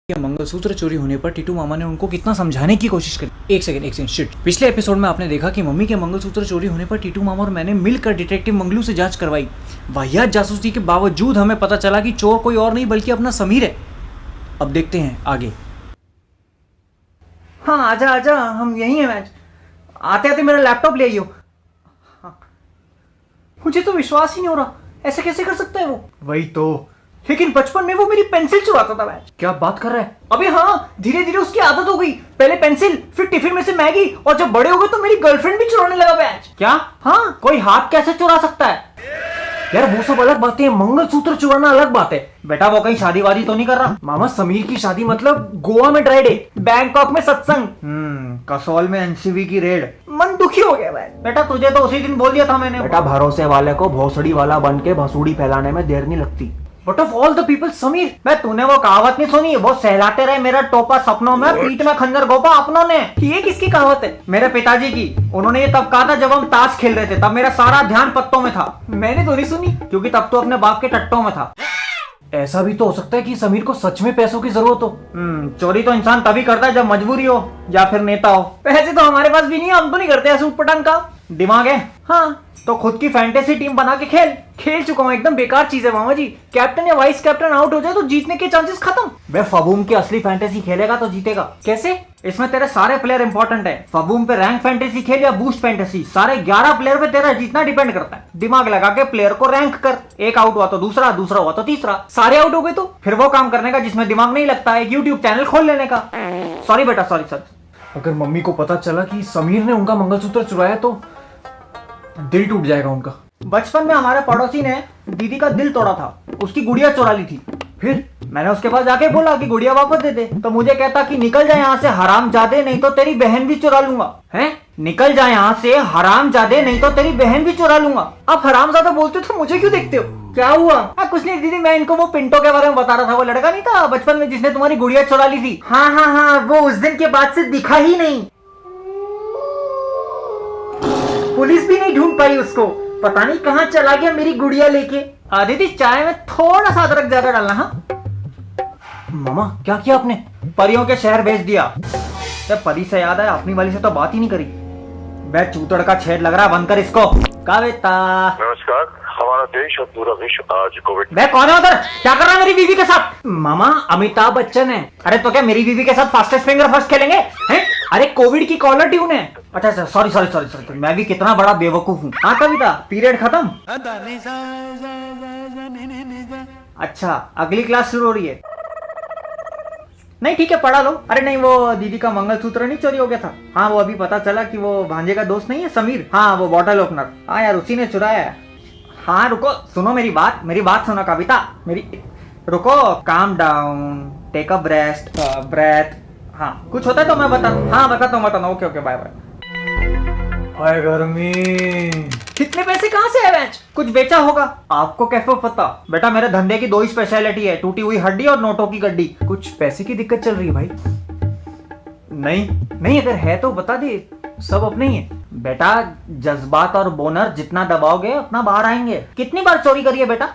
कि मंगलसूत्र चोरी होने पर टीटू मामा ने उनको कितना समझाने की कोशिश करी। एक सेकंड शिट। पिछले एपिसोड में आपने देखा कि मम्मी के मंगलसूत्र चोरी होने पर टीटू मामा और मैंने मिलकर डिटेक्टिव मंगलू से जांच करवाई। वाहियात जासूसी के बावजूद हमें पता चला कि चोर कोई और नहीं बल्कि अपना समीर है। अब देखते हैं आगे। हाँ आजा आजा, हम यही हैं मैच। आते आते मेरा लैपटॉप ले आइयो। हाँ। मुझे तो विश्वास ही नहीं हो रहा, ऐसे कैसे कर सकता है वो। वही तो, लेकिन बचपन में वो मेरी पेंसिल चुराता था मैच। क्या बात कर रहा है? अबे हाँ, धीरे धीरे उसकी आदत हो गई। पहले पेंसिल, फिर टिफिन में से मैगी, और जब बड़े हो गए तो मेरी गर्लफ्रेंड भी चुराने लगा मैच। क्या? हाँ, कोई हाथ कैसे चुरा सकता है यार? वो सब अलग बातें हैं, मंगलसूत्र चुराना अलग बात है। बेटा वो कहीं शादी वादी तो नहीं कर रहा? मामा समीर की शादी मतलब गोवा में ड्राई डे, बैंकॉक में सत्संग, कसौल में एनसीबी की रेड। मन दुखी हो गया भाई। बेटा तुझे तो उसी दिन बोल दिया था मैंने। बेटा भरोसे वाले को भोसड़ी वाला बन के भसूड़ी फैलाने में देर नहीं लगती। But of all the people, Sameer, मैं तूने वो कहावत नहीं सुनी? वो सहलाते रहे मेरा टोपा सपनों में, पीठ में खंजर गोपा अपनों ने। ये किसकी कहावत है? मेरे पिताजी की। उन्होंने ये तब कहा था जब हम ताश खेल रहे थे, तब मेरा सारा ध्यान पत्तों में था। मैंने तो नहीं सुनी, क्योंकि तब तो अपने बाप के टट्टों में था। ऐसा भी तो हो सकता है कि समीर को सच में पैसों की जरूरत हो। चोरी तो इंसान तभी करता है जब मजबूरी हो या फिर नेता हो। पैसे तो हमारे पास भी नहीं है, हम तो नहीं करते ऐसे उटपटांग का। दिमाग है हाँ, तो खुद की फैंटेसी टीम बना के खेल चुका हूँ। एकदम बेकार चीज है मामा जी। कैप्टन या वाइस कैप्टन आउट हो जाए तो जीतने के चांसेस खत्म। वे फबूम की असली फैंटेसी खेलेगा तो जीतेगा। कैसे? इसमें तेरे सारे प्लेयर इंपॉर्टेंट है। फबूम पे रैंक फैंटेसी खेल या बूस्ट फैंटेसी, सारे 11 प्लेयर पे तेरा जीतना डिपेंड करता है। दिमाग लगा के प्लेयर को रैंक कर। एक आउट हुआ तो दूसरा, दूसरा हुआ तो तीसरा, सारे आउट हो गए तो फिर वो काम करने का जिसमें दिमाग नहीं लगता है, यूट्यूब चैनल खोल लेने का। सॉरी बेटा, सॉरी सर। अगर मम्मी को पता चला कि समीर ने उनका मंगलसूत्र चुराया तो दिल टूट जाएगा उनका। बचपन में हमारे पड़ोसी ने दीदी का दिल तोड़ा था, उसकी गुड़िया चुरा ली थी। फिर मैंने उसके पास जाके बोला कि गुड़िया वापस दे दे, तो मुझे कहता कि निकल जाए यहाँ से हरामजादे, नहीं तो तेरी बहन भी चुरा लूंगा। हैं? निकल जाए यहाँ से हरामजादे, नहीं तो तेरी बहन भी चुरा लूंगा। आप हरामजादा बोलते तो मुझे क्यों देखते हो? क्या हुआ? कुछ नहीं दीदी, मैं इनको वो पिंटो के बारे में बता रहा था। वो लड़का नहीं था बचपन में जिसने तुम्हारी गुड़िया चुरा ली थी? हाँ हाँ हाँ, वो उस दिन के बाद से दिखा ही नहीं। पुलिस भी नहीं ढूंढ पाई उसको, पता नहीं कहां चला गया मेरी गुड़िया लेके। दीदी चाय में थोड़ा सा अदरक ज्यादा डालना। हाँ मामा क्या किया आपने? परियों के शहर भेज दिया। परी से याद है, अपनी वाली से तो बात ही नहीं करी। बे चूतड़ का छेद लग रहा है, बंद कर इसको। कविता नमस्कार, हमारा देश और पूरा विश्व आज कोविड। बे कौन है उधर? क्या कर रहा है मेरी बीवी के साथ? मामा अमिताभ बच्चन है। अरे तो क्या मेरी बीवी के साथ फास्टेस्ट फिंगर फर्स्ट खेलेंगे हैं? अरे कोविड की कॉलर ट्यून है। अच्छा अच्छा, सॉरी सॉरी सॉरी सॉरी, मैं भी कितना बड़ा बेवकूफ हूँ। हाँ कविता, पीरियड खत्म। अच्छा, अगली क्लास शुरू हो रही है। नहीं ठीक है, पढ़ा लो। अरे नहीं, वो दीदी का मंगलसूत्र नहीं चोरी हो गया था? हाँ वो अभी पता चला कि वो भांजे का दोस्त नहीं है समीर। हाँ वो बॉटल ओपनर। हाँ यार उसी ने चुराया है। हाँ रुको, सुनो मेरी बात सुनो कविता मेरी। रुको, calm down, take a breath. हाँ कुछ होता है तो मैं बताता हूँ। Okay okay, bye bye. हाय गर्मी। कितने पैसे कहाँ से है मैच? कुछ बेचा होगा। आपको कैसे पता? बेटा मेरे धंधे की 2 ही स्पेशलिटी है, टूटी हुई हड्डी और नोटों की गड्डी। कुछ पैसे की दिक्कत चल रही है भाई? नहीं, अगर है तो बता दे, सब अपने ही है। बेटा जज्बात और बोनर जितना दबाओगे उतना बाहर आएंगे। कितनी बार चोरी करी है बेटा?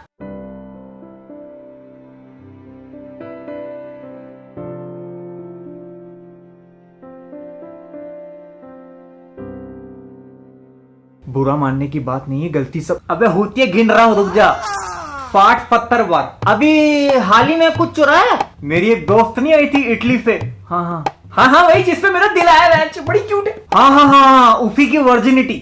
बुरा मानने की बात नहीं है, गलती सब। अबे होती है, गिन रहा हूं, रुक जा। 60-70 बार। अभी हाल ही में कुछ चुराया? मेरी एक दोस्त नहीं आई थी इटली से? हाँ वही जिसपे मेरा दिल आया है, बड़ी क्यूट है। हाँ उसी की वर्जिनिटी।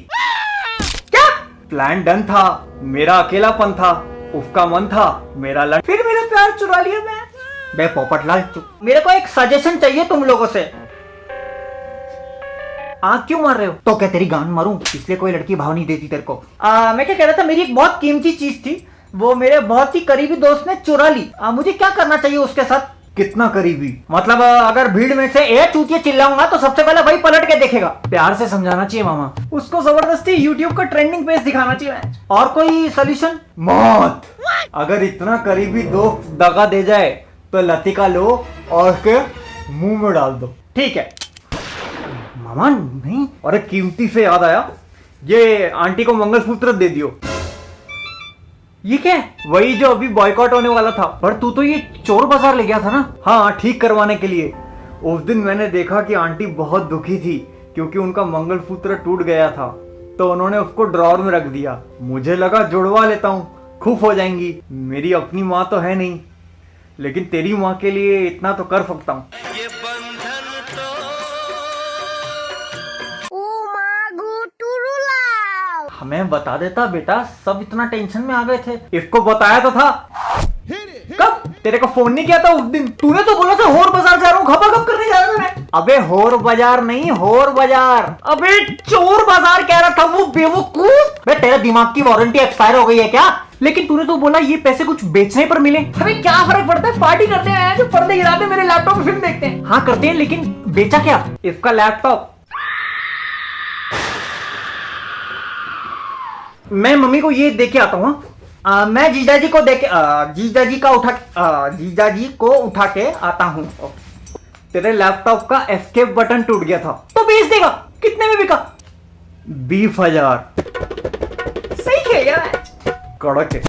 क्या? प्लान डन था, मेरा अकेलापन था, उसका मन था, मेरा लड़, फिर मेरा प्यार चुरा लिया मैं। बे पोपटलाल चुप। मेरे को एक सजेशन चाहिए तुम लोगों से। आँख क्यों मार रहे हो? तो क्या तेरी गान मारूं? इसलिए कोई लड़की भाव नहीं देती तेरे को। मैं क्या कह रहा था, मेरी एक बहुत कीमती चीज थी, वो मेरे बहुत ही करीबी दोस्त ने चुरा ली। मुझे क्या करना चाहिए उसके साथ? कितना करीबी? मतलब अगर भीड़ में से ए चूतिया चिल्लाऊंगा तो सबसे पहले वही पलट के देखेगा। प्यार से समझाना चाहिए मामा। उसको जबरदस्ती यूट्यूब का ट्रेंडिंग पेज दिखाना चाहिए। और कोई सोल्यूशन? मौत। अगर इतना करीबी दोस्त दगा दे जाए तो लतिका लो और उसके मुंह में डाल दो। ठीक है मामा। नहीं, अरे कीमती से याद आया, ये आंटी को मंगलसूत्र दे दियो। ये क्या है? वही जो अभी बॉयकॉट होने वाला था। पर तू तो ये चोर बाजार ले गया था ना? हाँ, ठीक करवाने के लिए। उस दिन मैंने देखा कि आंटी बहुत दुखी थी क्योंकि उनका मंगलसूत्र टूट गया था, तो उन्होंने उसको ड्रॉर में रख दिया। मुझे लगा जुड़वा लेता हूँ, खुश हो जाएंगी। मेरी अपनी माँ तो है नहीं, लेकिन तेरी माँ के लिए इतना तो कर सकता हूँ। हमें बता देता बेटा, सब इतना टेंशन में आ गए थे। इसको बताया तो था। कब? तेरे को फोन नहीं किया था उस दिन? तूने तो बोला था होर बाजार जा रहा हूँ, खपाखप करने जा रहा मैं। अबे होर बाजार नहीं, होर बाजार। अबे चोर बाजार कह रहा था वो बेवकूफ। बे तेरे दिमाग की वारंटी एक्सपायर हो गई है क्या? लेकिन तूने तो बोला ये पैसे कुछ बेचने पर मिले। हमें क्या फर्क पड़ता है, पार्टी करते हैं, जो पर्दे गिराते मेरे लैपटॉप में फिल्म देखते हैं। हाँ करते हैं, लेकिन बेचा क्या? इसका लैपटॉप। मैं मम्मी को ये दे के आता हूँ। मैं जीजाजी को दे के जीजाजी को उठा के आता हूँ। तेरे लैपटॉप का एस्केप बटन टूट गया था, तो बेच देगा। कितने में बिका? 20,000। सही खेल गया। कड़क है।